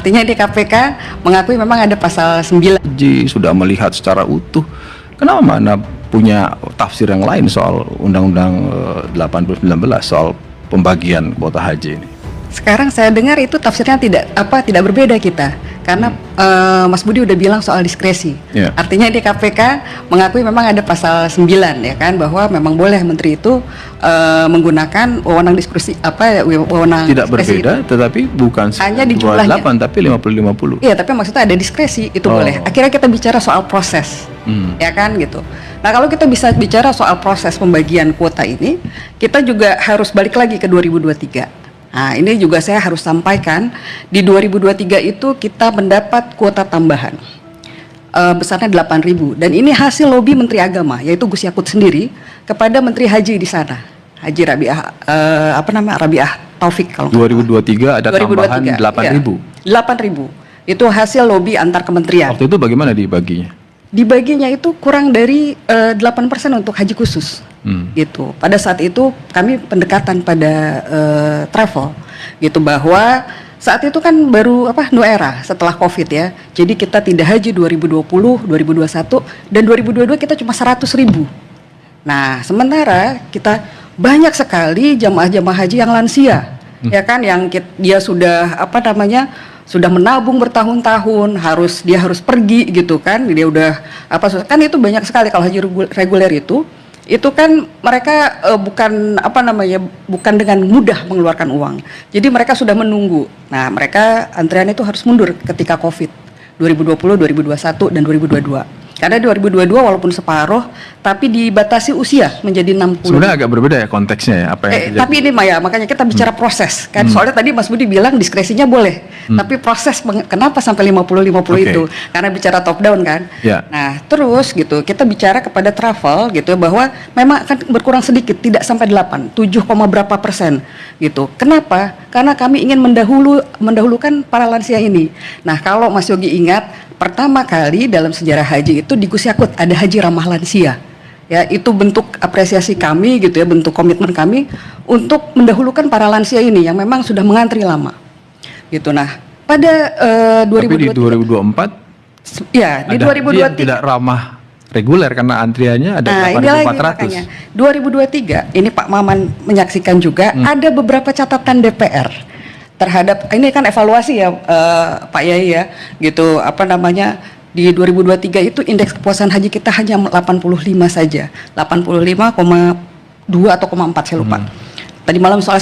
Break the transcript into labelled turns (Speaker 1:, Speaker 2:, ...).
Speaker 1: Artinya di KPK mengakui memang ada pasal 9.
Speaker 2: Sudah melihat secara utuh. Kenapa mana punya tafsir yang lain soal Undang-Undang 8019 soal pembagian kuota haji ini?
Speaker 1: Sekarang saya dengar itu tafsirnya tidak berbeda kita, karena Mas Budi udah bilang soal diskresi. Artinya di KPK mengakui memang ada pasal 9 ya kan, bahwa memang boleh menteri itu menggunakan wewenang diskresi wewenang
Speaker 2: tidak
Speaker 1: diskresi
Speaker 2: berbeda
Speaker 1: itu.
Speaker 2: Tetapi bukan
Speaker 1: hanya di jumlahnya
Speaker 2: 8 tapi 50-50.
Speaker 1: Iya, tapi maksudnya ada diskresi itu boleh. Akhirnya kita bicara soal proses. Ya kan gitu. Nah, kalau kita bisa bicara soal proses pembagian kuota ini, kita juga harus balik lagi ke 2023. Nah, ini juga saya harus sampaikan, di 2023 itu kita mendapat kuota tambahan besarnya 8.000, dan ini hasil lobi Menteri Agama, yaitu Gus Yakut sendiri kepada Menteri Haji di sana, Haji Rabiah Taufik. Kalau
Speaker 2: 2023 ada tambahan 8.000.
Speaker 1: Ya, 8.000 itu hasil lobi antar kementerian.
Speaker 2: Waktu itu bagaimana dibaginya?
Speaker 1: Dibaginya itu kurang dari 8% untuk haji khusus. Gitu. Pada saat itu kami pendekatan pada travel gitu, bahwa saat itu kan baru new era setelah Covid ya. Jadi kita tidak haji 2020, 2021 dan 2022 kita cuma 100.000. Nah, sementara kita banyak sekali jamaah-jamaah haji yang lansia. Ya kan, yang dia sudah sudah menabung bertahun-tahun, dia harus pergi gitu kan, dia udah kan itu banyak sekali. Kalau haji reguler itu kan mereka bukan dengan mudah mengeluarkan uang. Jadi mereka sudah menunggu. Nah, mereka antrean itu harus mundur ketika Covid 2020, 2021 dan 2022. Karena 2022 walaupun separuh, tapi dibatasi usia menjadi 60.
Speaker 2: Sebenarnya agak berbeda ya konteksnya ya, apa yang
Speaker 1: tapi ini Maya, makanya kita bicara proses kan. Soalnya tadi Mas Budi bilang diskresinya boleh, tapi proses kenapa sampai 50-50 itu? Karena bicara top down kan. Nah, terus gitu kita bicara kepada travel gitu, bahwa memang akan berkurang sedikit, tidak sampai 8, 7, berapa persen gitu. Kenapa? Karena kami ingin mendahulukan para lansia ini. Nah, kalau Mas Yogi ingat, pertama kali dalam sejarah haji itu di Gus Yakut ada haji ramah lansia. Ya, itu bentuk apresiasi kami gitu ya, bentuk komitmen kami untuk mendahulukan para lansia ini yang memang sudah mengantri lama. Gitu. Nah, pada 2023.
Speaker 2: Tapi di 2024
Speaker 1: ya, di 2023
Speaker 2: tidak ramah reguler karena antriannya ada 8.400.
Speaker 1: 2023 ini Pak Maman menyaksikan juga ada beberapa catatan DPR terhadap ini kan evaluasi ya Pak Yai ya gitu, di 2023 itu indeks kepuasan haji kita hanya 85 saja, 85,2 atau 0,4 saya lupa. Tadi malam soal